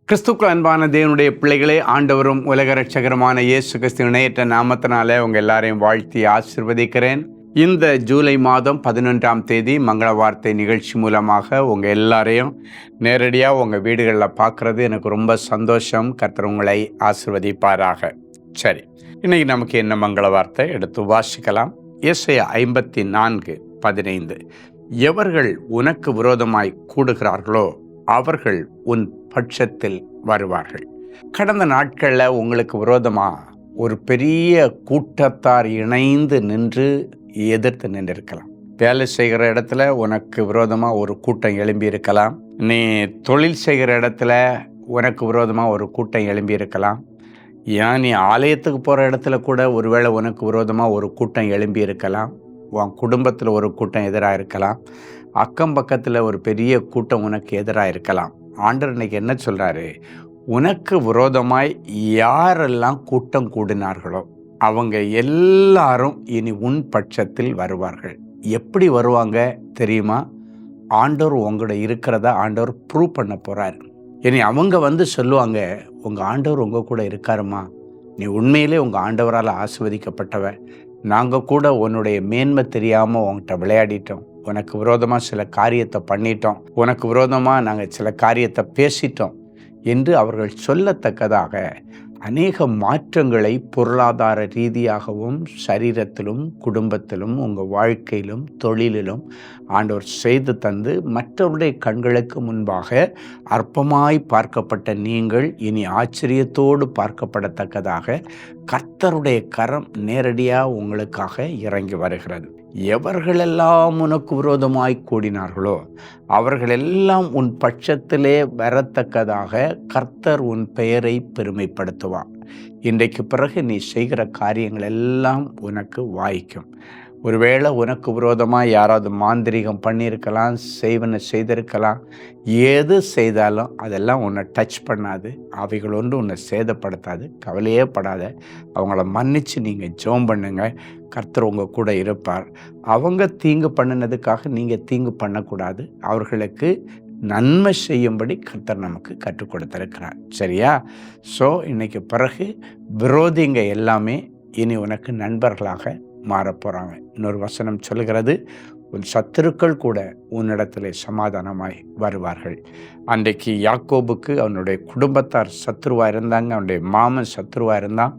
கிறிஸ்துக்குள் அன்பான தேவனுடைய பிள்ளைகளே, ஆண்டவரும் உலக ரட்சகருமான இயேசு கிறிஸ்து இணையற்ற நாமத்தினாலே உங்கள் எல்லாரையும் வாழ்த்தி ஆசீர்வதிக்கிறேன். இந்த ஜூலை மாதம் 11ஆம் தேதி மங்கள வார்த்தை நிகழ்ச்சி மூலமாக உங்கள் எல்லாரையும் நேரடியாக உங்கள் வீடுகளில் பார்க்குறது எனக்கு ரொம்ப சந்தோஷம். கர்த்தர் உங்களை ஆசீர்வதிப்பாராக. சரி, இன்னைக்கு நமக்கு என்ன மங்கள வார்த்தை எடுத்து வாசிக்கலாம். ஏசாயா 54:15. எவர்கள் உனக்கு விரோதமாய் கூடுகிறார்களோ அவர்கள் உன் பட்சத்தில் வருவார்கள். கடந்த நாட்களில் உங்களுக்கு விரோதமாக ஒரு பெரிய கூட்டத்தார் இணைந்து நின்று எதிர்த்து நின்றிருக்கலாம். வேலை செய்கிற இடத்துல உனக்கு விரோதமாக ஒரு கூட்டம் எழும்பி இருக்கலாம். நீ தொழில் செய்கிற இடத்துல உனக்கு விரோதமாக ஒரு கூட்டம் எழும்பி இருக்கலாம். ஏன் நீ ஆலயத்துக்கு போகிற இடத்துல கூட ஒருவேளை உனக்கு விரோதமாக ஒரு கூட்டம் எழும்பி இருக்கலாம். உன் குடும்பத்தில் ஒரு கூட்டம் எதிராக இருக்கலாம். அக்கம் பக்கத்தில் ஒரு பெரிய கூட்டம் உனக்கு எதிராக இருக்கலாம். ஆண்டவர் இன்னைக்கு என்ன சொல்கிறாரு? உனக்கு விரோதமாய் யாரெல்லாம் கூட்டம் கூடினார்களோ அவங்க எல்லாரும் இனி உன் பட்சத்தில் வருவார்கள். எப்படி வருவாங்க தெரியுமா? ஆண்டவர் உங்களோட இருக்கிறத ஆண்டவர் ப்ரூவ் பண்ண போகிறார். இனி அவங்க வந்து சொல்லுவாங்க, உங்கள் ஆண்டவர் உங்கள் கூட இருக்காருமா, நீ உண்மையிலே உங்கள் ஆண்டவரால் ஆசீர்வதிக்கப்பட்டவ, நாங்கள் கூட உன்னுடைய மேன்மை தெரியாமல் உங்கள்கிட்ட விளையாடிட்டோம், உனக்கு விரோதமாக சில காரியத்தை பண்ணிட்டோம், உனக்கு விரோதமாக நாங்கள் சில காரியத்தை பேசிட்டோம் என்று அவர்கள் சொல்லத்தக்கதாக அநேக மாற்றங்களை பொருளாதார ரீதியாகவும் சரீரத்திலும் குடும்பத்திலும் உங்கள் வாழ்க்கையிலும் தொழிலிலும் ஆண்டவர் செய்து தந்து மற்றவருடைய கண்களுக்கு முன்பாக அற்பமாய் பார்க்கப்பட்ட நீங்கள் இனி ஆச்சரியத்தோடு பார்க்கப்படத்தக்கதாக கர்த்தருடைய கரம் நேரடியாக உங்களுக்காக இறங்கி வருகிறது. எவர்களெல்லாம் உனக்கு விரோதமாய் கூடினார்களோ அவர்களெல்லாம் உன் பட்சத்திலே வரத்தக்கதாக கர்த்தர் உன் பெயரை பெருமைப்படுத்துவார். இன்றைக்கு பிறகு நீ செய்கிற காரியங்கள் எல்லாம் உனக்கு வாய்க்கும். ஒருவேளை உனக்கு விரோதமாக யாராவது மாந்திரீகம் பண்ணியிருக்கலாம், செய்வனை செய்திருக்கலாம். எது செய்தாலும் அதெல்லாம் உன்னை டச் பண்ணாது, அவைகள் ஒன்று உன்னை சேதப்படுத்தாது. கவலையே படாத, அவங்கள மன்னித்து நீங்கள் ஜெபம் பண்ணுங்க. கர்த்தர் உங்கள் கூட இருப்பார். அவங்க தீங்கு பண்ணினதுக்காக நீங்கள் தீங்கு பண்ணக்கூடாது. அவர்களுக்கு நன்மை செய்யும்படி கர்த்தர் நமக்கு கற்றுக் கொடுத்திருக்கிறார். சரியா? ஸோ இன்னைக்கு பிறகு விரோதிங்க எல்லாமே இனி உனக்கு நண்பர்களாக மாறப்போகிறாங்க. இன்னொரு வசனம் சொல்கிறது, உன் சத்துருக்கள் கூட உன்னிடத்தில் சமாதானமாய் வருவார்கள். அன்றைக்கு யாக்கோபுக்கு அவனுடைய குடும்பத்தார் சத்துருவாக இருந்தாங்க, அவனுடைய மாமன் சத்துருவாக இருந்தான்.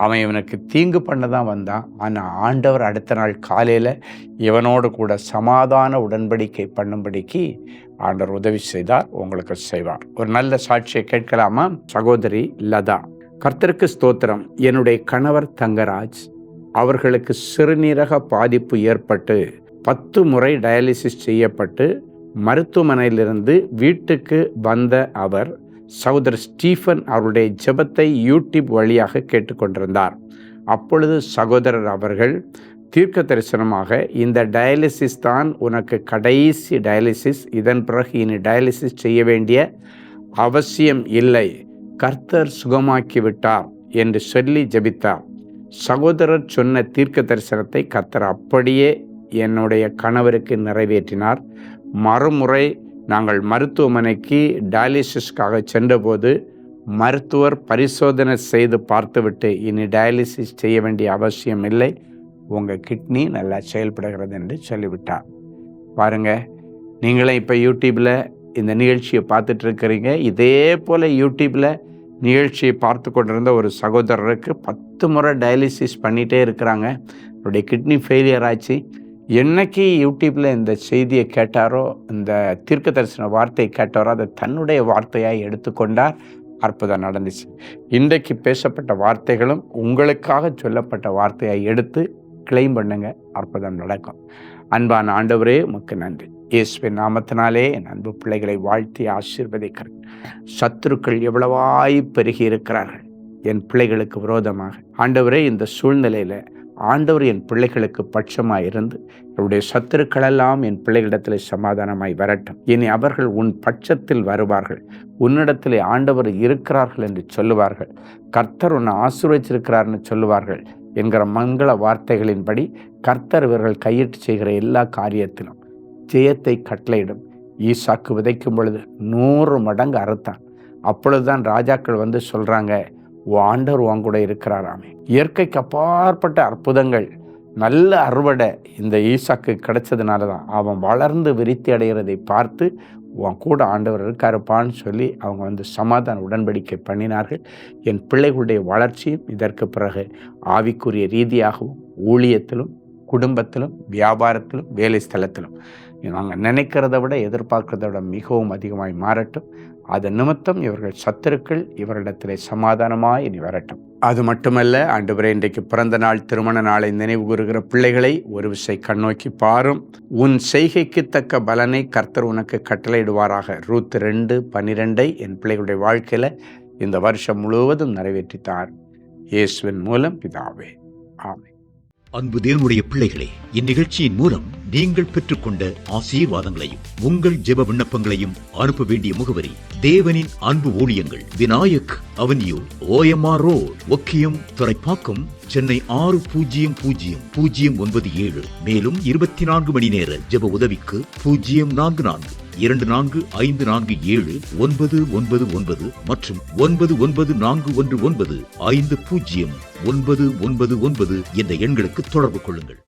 அவன் இவனுக்கு தீங்கு பண்ண தான் வந்தான். ஆனால் ஆண்டவர் அடுத்த நாள் காலையில் இவனோடு கூட சமாதான உடன்படிக்கை பண்ணும்படிக்கு ஆண்டவர் உதவி செய்தார். உங்களுக்கு செய்வார். ஒரு நல்ல சாட்சியை கேட்கலாமா? சகோதரி லதா. கர்த்தருக்கு ஸ்தோத்திரம். என்னுடைய கணவர் தங்கராஜ் அவர்களுக்கு சிறுநீரக பாதிப்பு ஏற்பட்டு 10 முறை டயாலிசிஸ் செய்யப்பட்டு மருத்துவமனையிலிருந்து வீட்டுக்கு வந்த அவர் சகோதரர் ஸ்டீஃபன் அவருடைய ஜெபத்தை யூடியூப் வழியாக கேட்டுக்கொண்டிருந்தார். அப்பொழுது சகோதரர் அவர்கள் தீர்க்க தரிசனமாக, இந்த டயாலிசிஸ் தான் உனக்கு கடைசி டயாலிசிஸ், இதன் பிறகு இனி டயாலிசிஸ் செய்ய வேண்டிய அவசியம் இல்லை, கர்த்தர் சுகமாக்கி விட்டார் என்று சொல்லி ஜெபித்தார். சகோதரர் சொன்ன தீர்க்க தரிசனத்தை கர்த்தர் அப்படியே என்னுடைய கணவருக்கு நிறைவேற்றினார். மறுமுறை நாங்கள் மருத்துவமனைக்கு டயாலிசிஸ்க்காக சென்றபோது மருத்துவர் பரிசோதனை செய்து பார்த்துவிட்டு, இனி டயாலிசிஸ் செய்ய வேண்டிய அவசியம் இல்லை, உங்கள் கிட்னி நல்லா செயல்படுகிறது என்று சொல்லிவிட்டார். பாருங்கள், நீங்களே இப்போ யூடியூப்பில் இந்த நிகழ்ச்சியை பார்த்துட்ருக்கிறீங்க. இதே போல் யூடியூப்பில் நிகழ்ச்சியை பார்த்து கொண்டிருந்த ஒரு சகோதரருக்கு 10 முறை டயாலிசிஸ் பண்ணிகிட்டே இருக்கிறாங்க. அவருடைய கிட்னி ஃபெயிலியர் ஆச்சு. என்னைக்கு யூடியூப்பில் இந்த செய்தியை கேட்டாரோ, இந்த தீர்க்க தரிசன வார்த்தையை கேட்டாரோ, அதை தன்னுடைய வார்த்தையாக எடுத்துக்கொண்டார். அற்புதம் நடந்துச்சு. இன்றைக்கு பேசப்பட்ட வார்த்தைகளும் உங்களுக்காக சொல்லப்பட்ட வார்த்தையை எடுத்து கிளைம் பண்ணுங்க, அற்புதம் நடக்கும். அன்பான ஆண்டவரே, உமக்கு நன்றி. இயேசுவின் நாமத்தினாலே என் அன்பு பிள்ளைகளை வாழ்த்தி ஆசீர்வதிக்கிறேன். சத்துருக்கள் எவ்வளவாய் பெருகி இருக்கிறார்கள் என் பிள்ளைகளுக்கு விரோதமாக. ஆண்டவரே, இந்த சூழ்நிலையில் ஆண்டவர் என் பிள்ளைகளுக்கு பட்சமாய் இருந்து என்னுடைய சத்துருக்களெல்லாம் என் பிள்ளைகளிடத்தில் சமாதானமாய் வரட்டும். இனி அவர்கள் உன் பட்சத்தில் வருவார்கள். உன்னிடத்தில் ஆண்டவர் இருக்கிறார்கள் என்று சொல்லுவார்கள். கர்த்தர் உன்னை ஆசீர்வதிச்சிருக்கிறார்னு சொல்லுவார்கள் என்கிற மங்கள வார்த்தைகளின்படி கர்த்தர் இவர்கள் கையிட்டு செய்கிற எல்லா காரியத்திலும் ஜெயத்தை கட்டளையிடும். ஈசாக்கு விதைக்கும் பொழுது 100 மடங்கு அறுத்தான். அப்பொழுதுதான் ராஜாக்கள் வந்து சொல்கிறாங்க, ஆண்டவர் உன் கூட இருக்கிறாராமே. இயற்கைக்கு அப்பாற்பட்ட அற்புதங்கள், நல்ல அறுவடை இந்த ஈசாக்கு கிடைச்சதுனால தான் அவன் வளர்ந்து விருத்தி அடைகிறதை பார்த்து உன் கூட ஆண்டவர் இருக்காருப்பான்னு சொல்லி அவங்க வந்து சமாதான உடன்படிக்கை பண்ணினார்கள். என் பிள்ளைகளுடைய வளர்ச்சியும் இதற்கு பிறகு ஆவிக்குரிய ரீதியாகவும், ஊழியத்திலும், குடும்பத்திலும், வியாபாரத்திலும், வேலை ஸ்தலத்திலும் நாங்கள் நினைக்கிறத விட எதிர்பார்க்கிறத விட மிகவும் அதிகமாய் மாறட்டும். அதன் நிமித்தம் இவர்கள் சத்துருக்கள் இவரிடத்திலே சமாதானமாய் இனி வரட்டும். அது மட்டுமல்ல, ஆண்டவரே, இன்றைக்கு பிறந்த நாள், திருமண நாளை நினைவு கூறுகிற பிள்ளைகளை ஒரு விசை கண்ணோக்கி பாரும். உன் செய்கைக்கு தக்க பலனை கர்த்தர் உனக்கு கட்டளையிடுவாராக. ரூத் 2:12 என் பிள்ளைகளுடைய வாழ்க்கையில் இந்த வருஷம் முழுவதும் நிறைவேற்றித்தார். இயேசுவின் மூலம் பிதாவே, ஆமென். அன்பு தேவனுடைய பிள்ளைகளே, இந்நிகழ்ச்சியின் மூலம் நீங்கள் பெற்றுக்கொண்ட ஆசீர்வாதங்களையும் உங்கள் ஜெப விண்ணப்பங்களையும் அனுப்ப வேண்டிய முகவரி: தேவனின் அன்பு ஊழியங்கள், Vinayak avenue, OMR road, Okkiyam, Thoraipakkam, Chennai 600097. மேலும் 24 மணி நேர ஜெப உதவிக்கு 044-24547-999 மற்றும் 9941950999 என்ற எண்களுக்கு தொடர்பு கொள்ளுங்கள்.